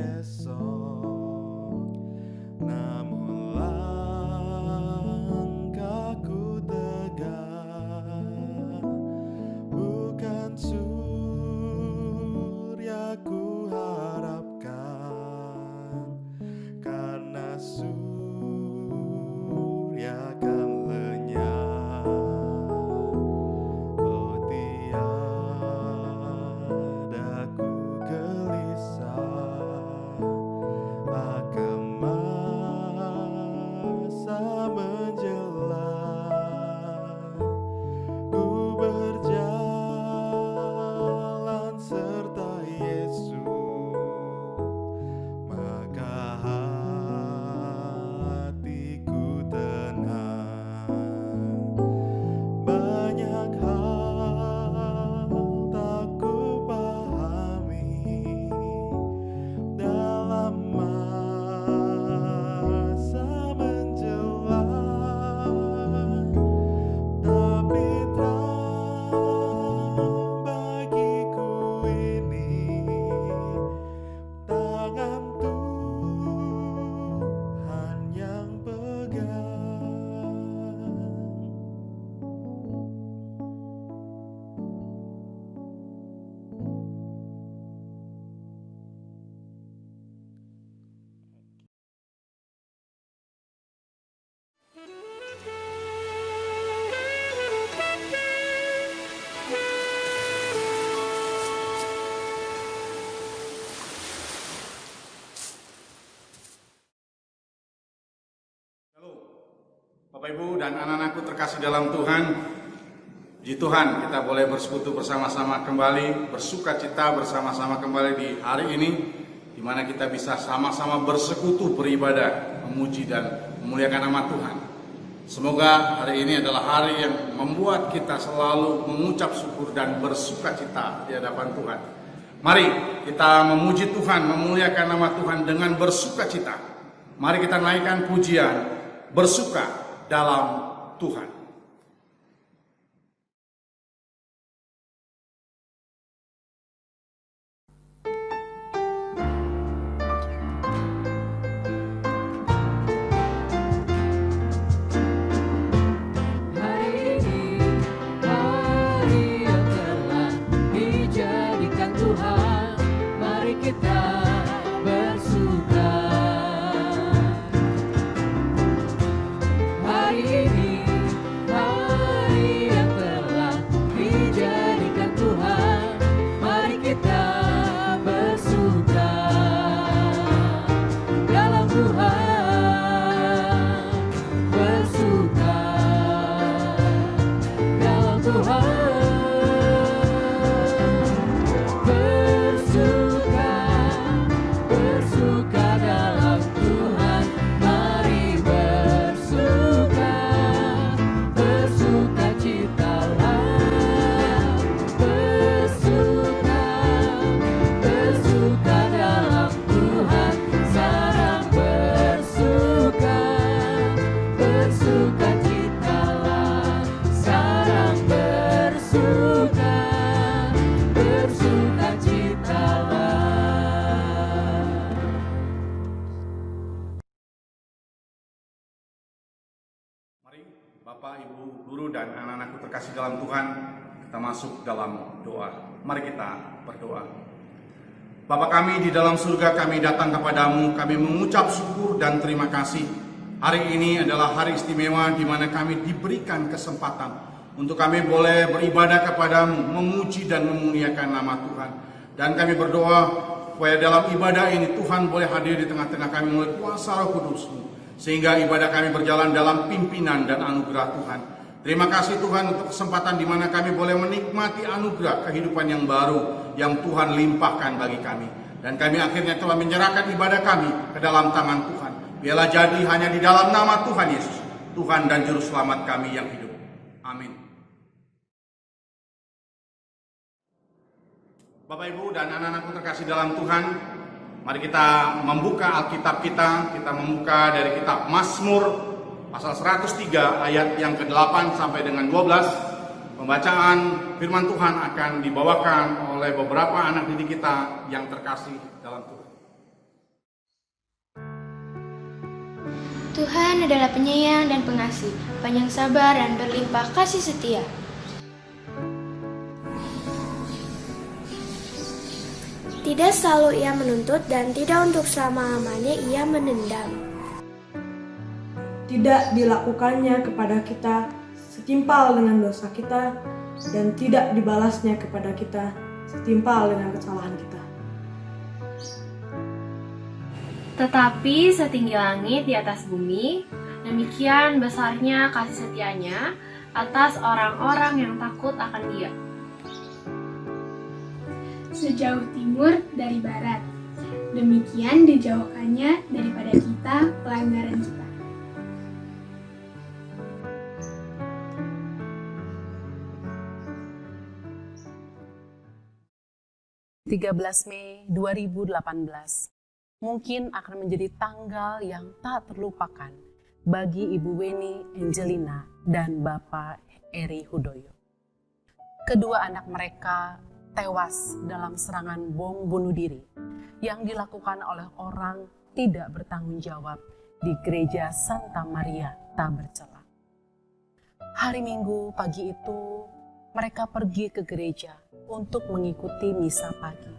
esok, namun langkahku tegak, bukan surya ku harapkan, karena surya kan lenyap. Oh, tiada ku gelisah akan masa menjelang. Ku berjalan serta Yesus, maka hatiku tenang. Banyak hal tak ku pahami dalam masa menjelang, tapi terang bagiku ini tangan Tuhan yang pegang. Halo, Bapak Ibu dan anak-anakku terkasih dalam Tuhan. Puji Tuhan, kita boleh bersekutu bersama-sama kembali, bersuka cita bersama-sama kembali di hari ini, di mana kita bisa sama-sama bersekutu beribadah, memuji dan memuliakan nama Tuhan. Semoga hari ini adalah hari yang membuat kita selalu mengucap syukur dan bersuka cita di hadapan Tuhan. Mari kita memuji Tuhan, memuliakan nama Tuhan dengan bersuka cita. Mari kita naikkan pujian, bersuka dalam Tuhan. Hari ini, hari yang telah dijadikan Tuhan, mari kita bersuka. Hari ini, hari yang telah dijadikan Tuhan, mari kita bersuka dalam Tuhan. Bersuka dalam Tuhan, bersuka, bersuka dalam Tuhan, mari bersuka, bersuka citalah, bersuka, bersuka dalam Tuhan, sarang bersuka, bersuka citalah, sarang bersuka, bersuka citalah. Mari Bapak, Ibu, Guru, dan anak-anakku terkasih dalam Tuhan, kita masuk dalam doa. Mari kita berdoa. Bapa kami di dalam surga, kami datang kepadamu, kami mengucap syukur dan terima kasih. Hari ini adalah hari istimewa di mana kami diberikan kesempatan untuk kami boleh beribadah kepadamu, memuji dan memuliakan nama Tuhan. Dan kami berdoa supaya dalam ibadah ini Tuhan boleh hadir di tengah-tengah kami melalui kuasa Roh Kudus-Mu, sehingga ibadah kami berjalan dalam pimpinan dan anugerah Tuhan. Terima kasih Tuhan untuk kesempatan di mana kami boleh menikmati anugerah kehidupan yang baru yang Tuhan limpahkan bagi kami. Dan kami akhirnya telah menyerahkan ibadah kami ke dalam tangan Tuhan. Biarlah jadi hanya di dalam nama Tuhan Yesus, Tuhan dan Juru Selamat kami yang hidup. Amin. Bapak, Ibu, dan anak-anakku terkasih dalam Tuhan, mari kita membuka Alkitab kita membuka dari kitab Mazmur pasal 103 ayat yang ke-8 sampai dengan 12. Pembacaan firman Tuhan akan dibawakan oleh beberapa anak didik kita yang terkasih dalam Tuhan. Tuhan adalah penyayang dan pengasih, panjang sabar dan berlimpah kasih setia. Tidak selalu ia menuntut dan tidak untuk selama-lamanya ia menendam. Tidak dilakukannya kepada kita setimpal dengan dosa kita, dan tidak dibalasnya kepada kita setimpal dengan kesalahan kita. Tetapi setinggi langit di atas bumi, demikian besarnya kasih setianya atas orang-orang yang takut akan Dia. Sejauh timur dari barat, demikian dijauhkannya daripada kita pelanggaran kita. 13 Mei 2018 mungkin akan menjadi tanggal yang tak terlupakan bagi Ibu Weni Angelina dan Bapak Eri Hudoyo. Kedua anak mereka tewas dalam serangan bom bunuh diri yang dilakukan oleh orang tidak bertanggung jawab di Gereja Santa Maria Tak Bercela. Hari Minggu pagi itu mereka pergi ke gereja untuk mengikuti misa pagi.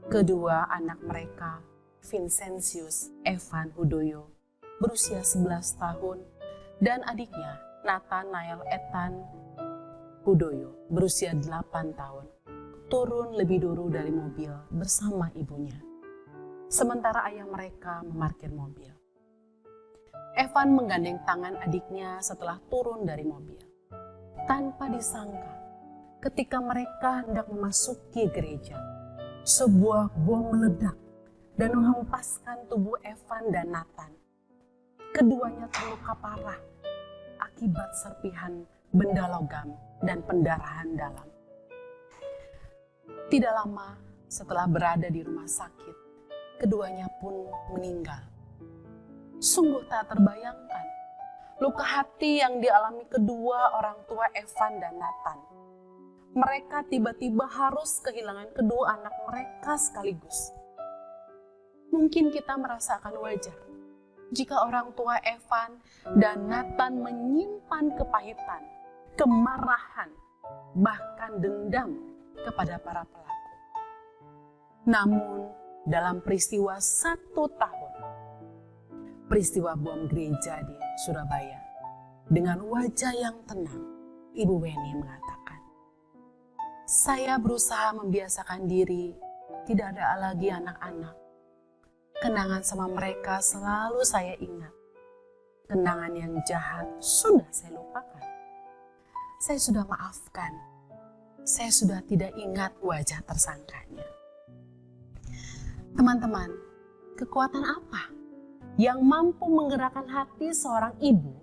Kedua anak mereka, Vincentius Evan Hudoyo, berusia 11 tahun, dan adiknya Nathanael Ethan Hudoyo, berusia 8 tahun, turun lebih dulu dari mobil bersama ibunya. Sementara ayah mereka memarkir mobil. Evan menggandeng tangan adiknya setelah turun dari mobil. Tanpa disangka, ketika mereka hendak memasuki gereja, sebuah bom meledak dan menghempaskan tubuh Evan dan Nathan. Keduanya terluka parah akibat serpihan benda logam dan pendarahan dalam. Tidak lama setelah berada di rumah sakit, keduanya pun meninggal. Sungguh tak terbayangkan luka hati yang dialami kedua orang tua Evan dan Nathan. Mereka tiba-tiba harus kehilangan kedua anak mereka sekaligus. Mungkin kita merasakan wajar jika orang tua Evan dan Nathan menyimpan kepahitan, kemarahan, bahkan dendam kepada para pelaku. Namun dalam peristiwa 1 tahun, peristiwa bom gereja di Surabaya, dengan wajah yang tenang, Ibu Weni mengatakan, "Saya berusaha membiasakan diri, tidak ada lagi anak-anak. Kenangan sama mereka selalu saya ingat. Kenangan yang jahat sudah saya lupakan. Saya sudah maafkan. Saya sudah tidak ingat wajah tersangkanya." Teman-teman, kekuatan apa yang mampu menggerakkan hati seorang ibu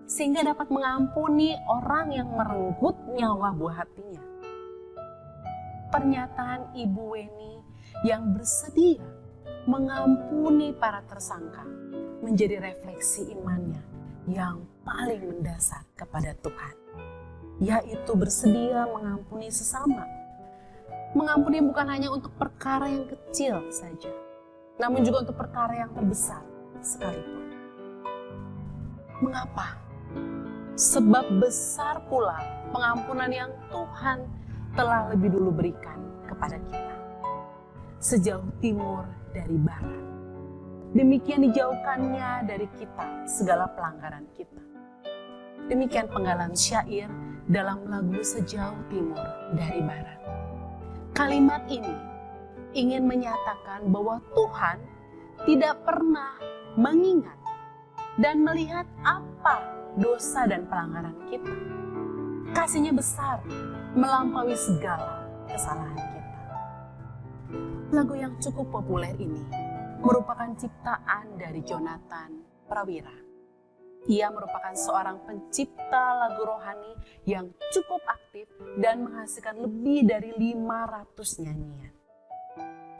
sehingga dapat mengampuni orang yang merenggut nyawa buah hatinya? Pernyataan Ibu Weni yang bersedia mengampuni para tersangka menjadi refleksi imannya yang paling mendasar kepada Tuhan, yaitu bersedia mengampuni sesama. Mengampuni bukan hanya untuk perkara yang kecil saja, namun juga untuk perkara yang terbesar sekalipun. Mengapa? Sebab besar pula pengampunan yang Tuhan telah lebih dulu berikan kepada kita. Sejauh timur dari barat, demikian dijauhkannya dari kita segala pelanggaran kita. Demikian penggalan syair dalam lagu Sejauh Timur dari Barat. Kalimat ini ingin menyatakan bahwa Tuhan tidak pernah mengingat dan melihat apa dosa dan pelanggaran kita. Kasih-Nya besar, melampaui segala kesalahan kita. Lagu yang cukup populer ini merupakan ciptaan dari Jonathan Prawira. Ia merupakan seorang pencipta lagu rohani yang cukup aktif dan menghasilkan lebih dari 500 nyanyian.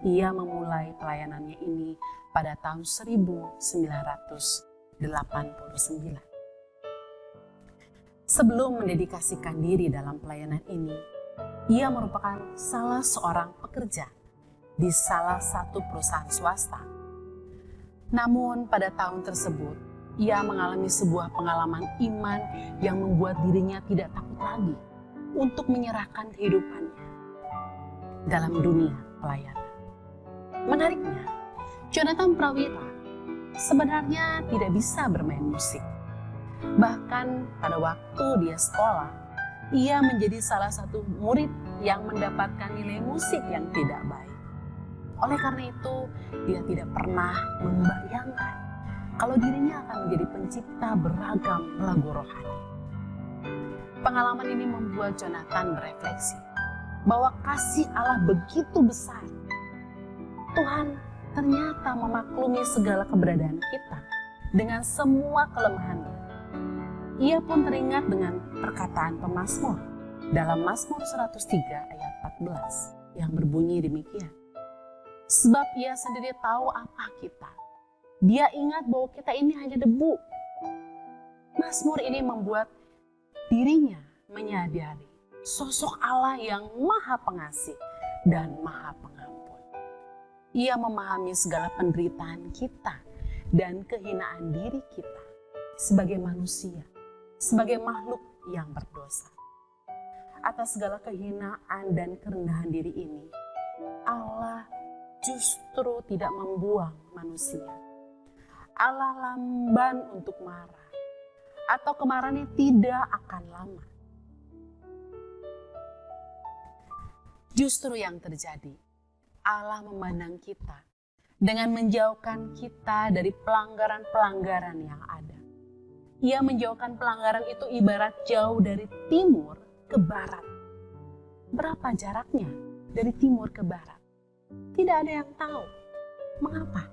Ia memulai pelayanannya ini pada tahun 1989. Sebelum mendedikasikan diri dalam pelayanan ini, ia merupakan salah seorang pekerja di salah satu perusahaan swasta. Namun pada tahun tersebut, Ia mengalami sebuah pengalaman iman yang membuat dirinya tidak takut lagi untuk menyerahkan kehidupannya dalam dunia pelayanan. Menariknya, Jonathan Prawira sebenarnya tidak bisa bermain musik. Bahkan pada waktu dia sekolah, ia menjadi salah satu murid yang mendapatkan nilai musik yang tidak baik. Oleh karena itu, dia tidak pernah membayangkan kalau dirinya akan menjadi pencipta beragam lagu rohani. Pengalaman ini membuat Jonathan berefleksi bahwa kasih Allah begitu besar. Tuhan ternyata memaklumi segala keberadaan kita dengan semua kelemahannya. Ia pun teringat dengan perkataan pemazmur dalam Mazmur 103 ayat 14 yang berbunyi demikian. Sebab ia sendiri tahu apa kita. Dia ingat bahwa kita ini hanya debu. Mazmur ini membuat dirinya menyadari sosok Allah yang maha pengasih dan maha pengampun. Ia memahami segala penderitaan kita dan kehinaan diri kita sebagai manusia, sebagai makhluk yang berdosa. Atas segala kehinaan dan kerendahan diri ini, Allah justru tidak membuang manusia. Allah lamban untuk marah, atau kemarahannya tidak akan lama. Justru yang terjadi, Allah memandang kita dengan menjauhkan kita dari pelanggaran-pelanggaran yang ada. Ia menjauhkan pelanggaran itu ibarat jauh dari timur ke barat. Berapa jaraknya dari timur ke barat? Tidak ada yang tahu. Mengapa?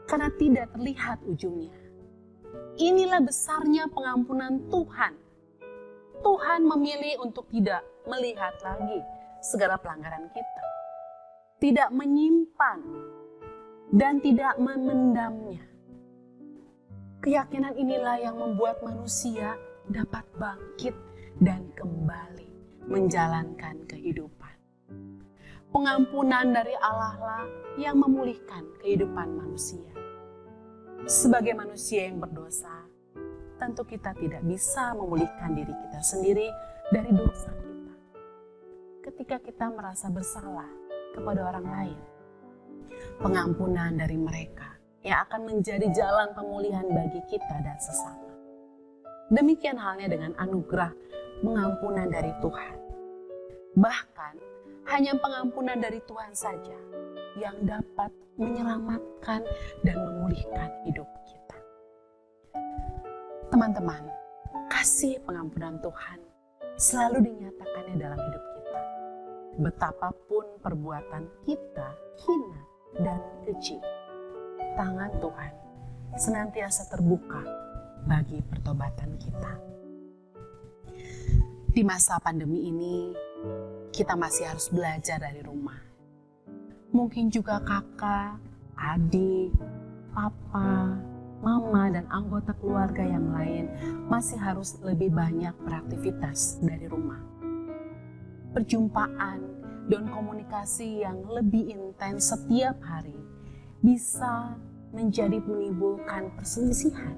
Karena tidak terlihat ujungnya. Inilah besarnya pengampunan Tuhan. Tuhan memilih untuk tidak melihat lagi segala pelanggaran kita. Tidak menyimpan dan tidak memendamnya. Keyakinan inilah yang membuat manusia dapat bangkit dan kembali menjalankan kehidupan. Pengampunan dari Allah lah yang memulihkan kehidupan manusia. Sebagai manusia yang berdosa, tentu kita tidak bisa memulihkan diri kita sendiri dari dosa kita. Ketika kita merasa bersalah kepada orang lain, pengampunan dari mereka yang akan menjadi jalan pemulihan bagi kita dan sesama. Demikian halnya dengan anugerah pengampunan dari Tuhan. Bahkan hanya pengampunan dari Tuhan saja yang dapat menyelamatkan dan memulihkan hidup kita. Teman-teman, kasih pengampunan Tuhan selalu dinyatakannya dalam hidup kita. Betapapun perbuatan kita hina dan keji, tangan Tuhan senantiasa terbuka bagi pertobatan kita. Di masa pandemi ini, kita masih harus belajar dari rumah. Mungkin juga kakak, adik, papa, mama, dan anggota keluarga yang lain masih harus lebih banyak beraktivitas dari rumah. Perjumpaan dan komunikasi yang lebih intens setiap hari bisa menjadi menimbulkan perselisihan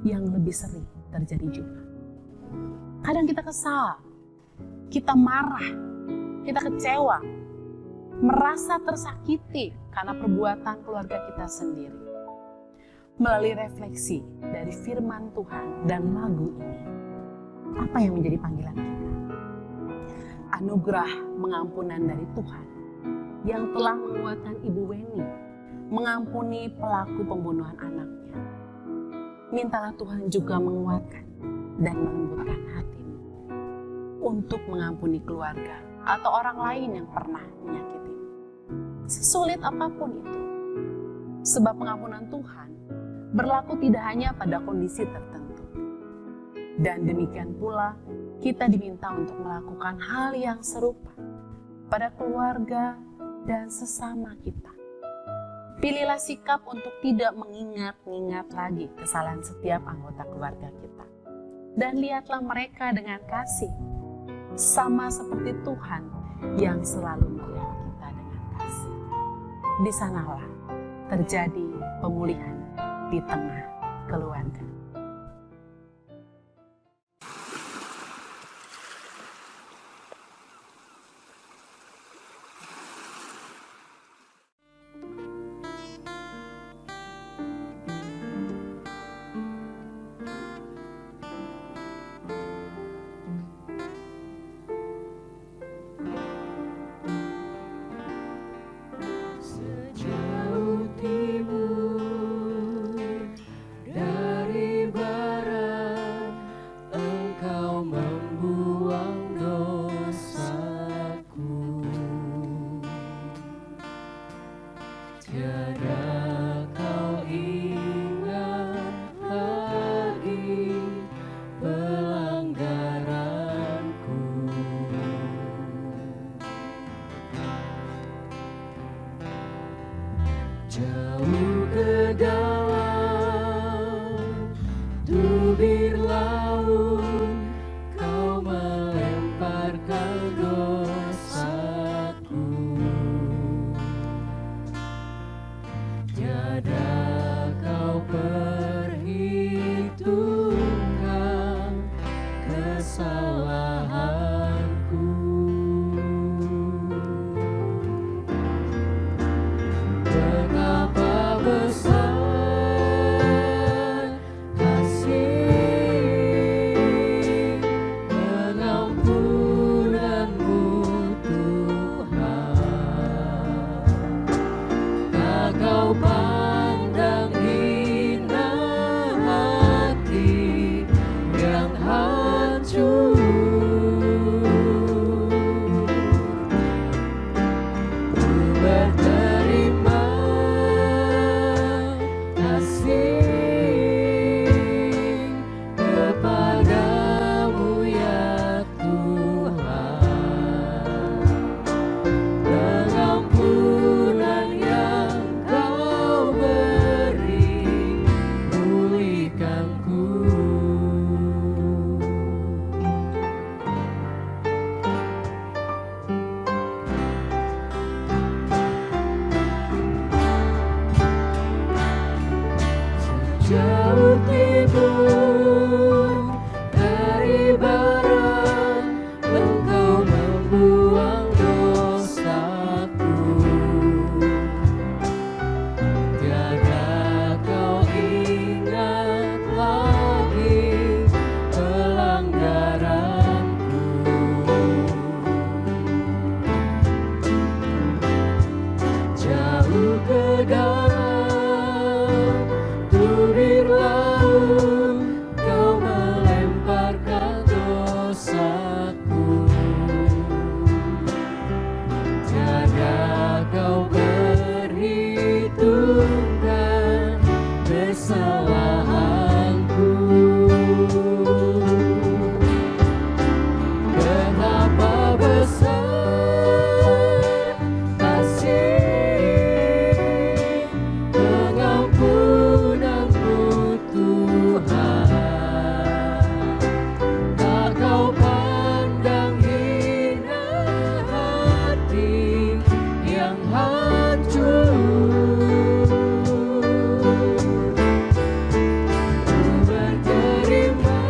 yang lebih sering terjadi juga. Kadang kita kesal, kita marah, kita kecewa, merasa tersakiti karena perbuatan keluarga kita sendiri. Melalui refleksi dari firman Tuhan dan lagu ini, apa yang menjadi panggilan kita? Anugerah pengampunan dari Tuhan yang telah menguatkan Ibu Weni mengampuni pelaku pembunuhan anaknya. Mintalah Tuhan juga menguatkan dan melembutkan hatimu untuk mengampuni keluarga atau orang lain yang pernah menyakiti. Sesulit apapun itu, sebab pengampunan Tuhan berlaku tidak hanya pada kondisi tertentu. Dan demikian pula kita diminta untuk melakukan hal yang serupa pada keluarga dan sesama kita. Pilihlah sikap untuk tidak mengingat-ingat lagi kesalahan setiap anggota keluarga kita. Dan lihatlah mereka dengan kasih, sama seperti Tuhan yang selalu melihat kita dengan kasih. Di sanalah terjadi pemulihan di tengah keluarga. Sejauh timur dari barat, Engkau membuang dosaku. Tiada kau ingat lagi pelanggaranku. Jauh ke dalam tubir laut, Kau melemparkan dosaku. Tiada kau perhitungkan kesalahanku. Betapa besar kasih pengampunanmu, Tuhan. Tak kau pandang hina hati yang hancur. Ku berterima kasih kepadamu ya Tuhan. Pengampunan yang Kau beri, pulihkanku. Sejauh timur dari barat, Engkau membuang dosaku. Tiada kau ingat lagi pelanggaranku. Jauh ke dalam tubir laut, Kau melemparkan dosaku. Tiada kau perhitungkan kesalahanku. Betapa besar kasih pengampunanmu, Tuhan. Tak kau pandang hina hati yang hancur. Ku berterima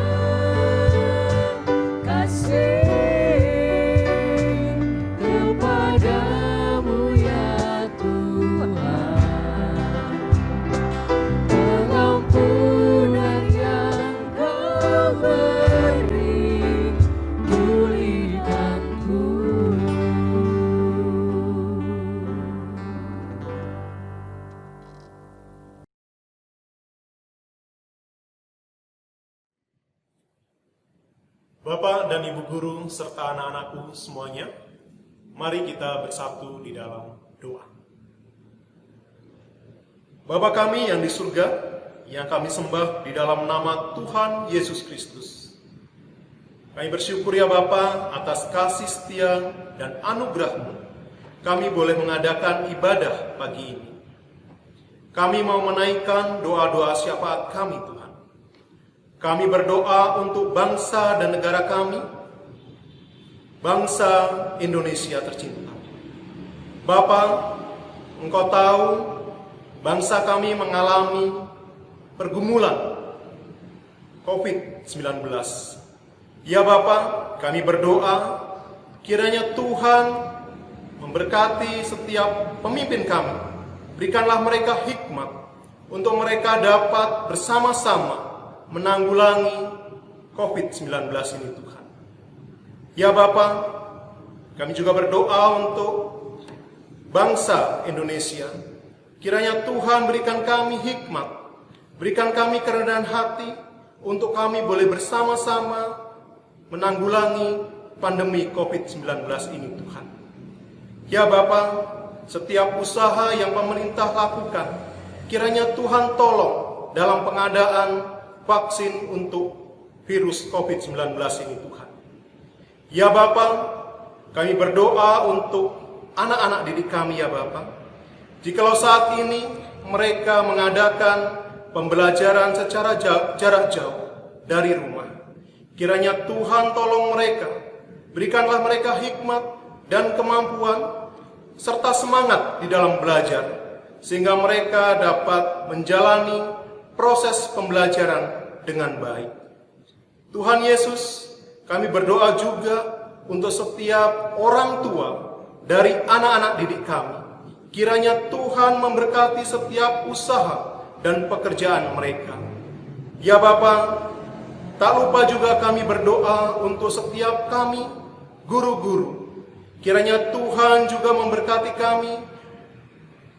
kasih kepadamu ya Tuhan. Pengampunan yang Kau beri, pulihkanku. Bapak dan Ibu Guru serta anak-anakku semuanya, mari kita bersatu di dalam doa. Bapa kami yang di surga, yang kami sembah di dalam nama Tuhan Yesus Kristus. Kami bersyukur ya Bapa atas kasih setia dan anugerah-Mu. Kami boleh mengadakan ibadah pagi ini. Kami mau menaikkan doa-doa syafaat kami Tuhan. Kami berdoa untuk bangsa dan negara kami, bangsa Indonesia tercinta. Bapa, Engkau tahu bangsa kami mengalami pergumulan COVID-19. Ya Bapa, kami berdoa kiranya Tuhan memberkati setiap pemimpin kami. Berikanlah mereka hikmat untuk mereka dapat bersama-sama menanggulangi COVID-19 ini Tuhan. Ya Bapa, kami juga berdoa untuk bangsa Indonesia. Kiranya Tuhan berikan kami hikmat, berikan kami kerendahan hati untuk kami boleh bersama-sama menanggulangi pandemi COVID-19 ini Tuhan. Ya Bapa, setiap usaha yang pemerintah lakukan, kiranya Tuhan tolong dalam pengadaan vaksin untuk virus COVID-19 ini Tuhan. Ya Bapa, kami berdoa untuk anak-anak didik kami ya Bapa. Jikalau saat ini mereka mengadakan pembelajaran secara jarak jauh dari rumah, kiranya Tuhan tolong mereka, berikanlah mereka hikmat dan kemampuan serta semangat di dalam belajar, sehingga mereka dapat menjalani proses pembelajaran dengan baik. Tuhan Yesus, kami berdoa juga untuk setiap orang tua dari anak-anak didik kami. Kiranya Tuhan memberkati setiap usaha dan pekerjaan mereka. Ya Bapa, tak lupa juga kami berdoa untuk setiap kami, guru-guru. Kiranya Tuhan juga memberkati kami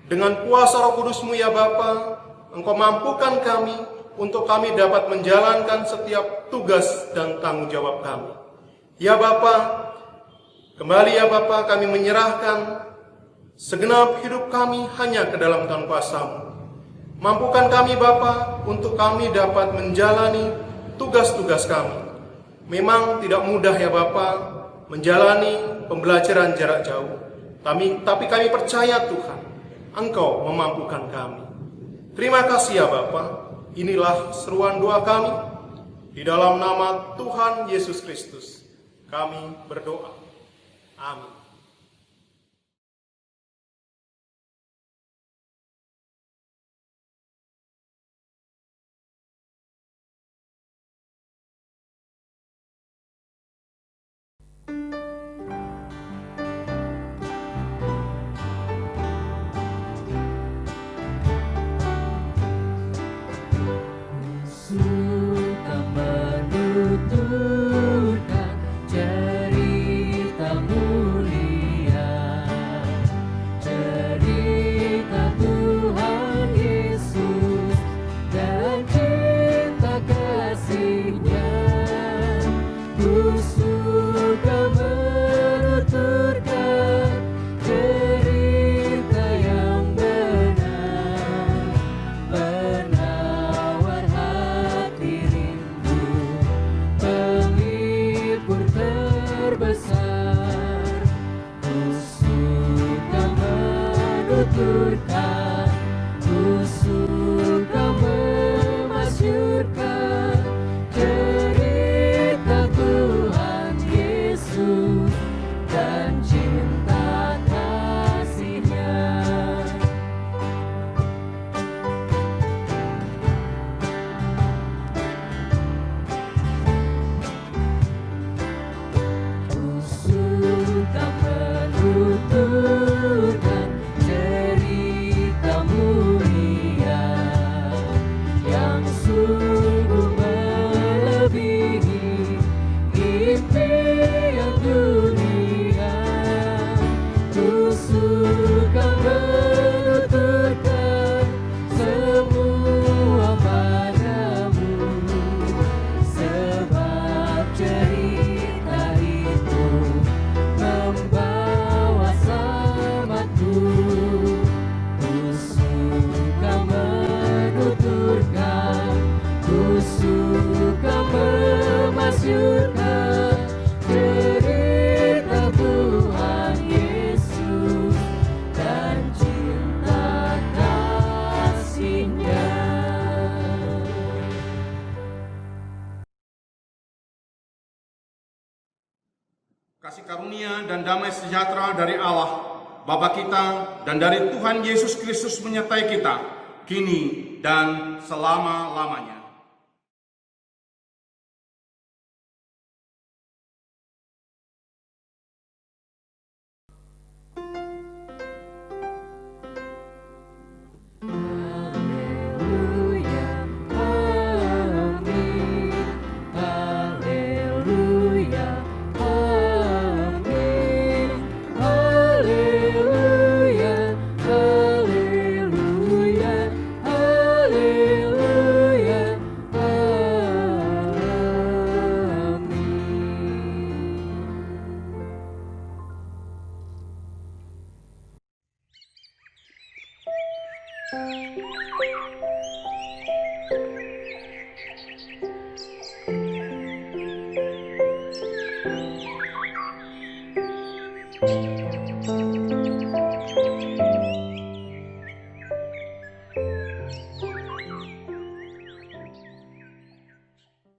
dengan kuasa Roh Kudus-Mu ya Bapa. Engkau mampukan kami untuk kami dapat menjalankan setiap tugas dan tanggung jawab kami. Ya Bapa, kembali ya Bapa, kami menyerahkan segenap hidup kami hanya ke dalam tangan kuasa-Mu. Mampukan kami Bapa untuk kami dapat menjalani tugas-tugas kami. Memang tidak mudah ya Bapa menjalani pembelajaran jarak jauh. Tapi kami percaya Tuhan, Engkau memampukan kami. Terima kasih ya Bapa. Inilah seruan doa kami. Di dalam nama Tuhan Yesus Kristus, kami berdoa. Amin. Suka menuturkan cerita mulia, cerita Tuhan Yesus dan cinta kasih-Nya. Ku suka menuturkan cerita yang benar, penawar hati rindu, penghibur terbesar. Ku suka menuturkan, ku suka memasyurkan cerita Tuhan Yesus dan cinta kasih-Nya. Ku suka menuturkan cerita mulia yang sungguh melebihi impian dunia. Ku suka menuturkan semua padamu, sebab cerita itu membawa selamatku. Ku suka menuturkan, ku suka memasyurkan cerita Tuhan Yesus dan cinta kasih-Nya. Kasih karunia dan damai sejahtera dari Allah, Bapa kita, dan dari Tuhan Yesus Kristus menyertai kita, kini, dan selama-lamanya. Haleluya, amin. Haleluya, amin. Haleluya, haleluya, haleluya, amin.